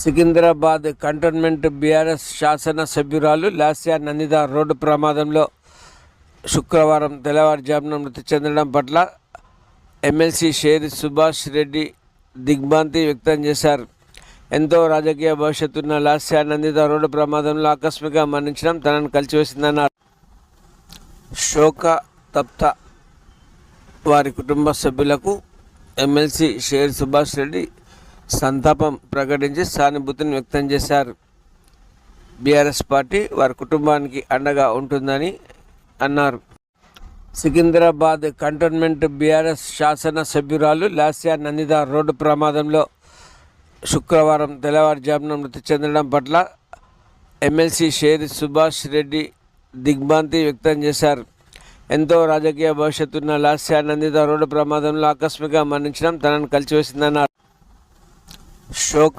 Secunderabad cantonment BRS శాసన సభ్యురాలు Lasya Nanditha road ప్రమాదంలో శుక్రవారం తెల్లవారుజామున మృతి చెందడం పట్ల ఎమ్మెల్సీ షేరి సుభాష్ రెడ్డి దిగ్భ్రాంతి వ్యక్తం చేశారు. ఎంతో రాజకీయ భవిష్యత్తున్న లాస్యా నందిత రోడ్డు ప్రమాదంలో ఆకస్మికంగా మరణించడం తనను కలిసివేసిందన్నారు. శోక తప్త వారి కుటుంబ సభ్యులకు ఎమ్మెల్సీ షేరి సుభాష్ రెడ్డి సంతాపం ప్రకటించి సానుభూతిని వ్యక్తం చేశారు. బీఆర్ఎస్ పార్టీ వారి కుటుంబానికి అండగా ఉంటుందని అన్నారు. సికింద్రాబాద్ కంటోన్మెంట్ బీఆర్ఎస్ శాసన సభ్యురాలు లాస్యా నందిత రోడ్డు ప్రమాదంలో శుక్రవారం తెల్లవారుజామున మృతి చెందడం పట్ల ఎమ్మెల్సీ షేరి సుభాష్ రెడ్డి దిగ్భ్రాంతి వ్యక్తం చేశారు. ఎంతో రాజకీయ భవిష్యత్తున్న లాస్యా నందిత రోడ్డు ప్రమాదంలో ఆకస్మికంగా మరణించడం తనను కలిసివేసిందన్నారు. శోక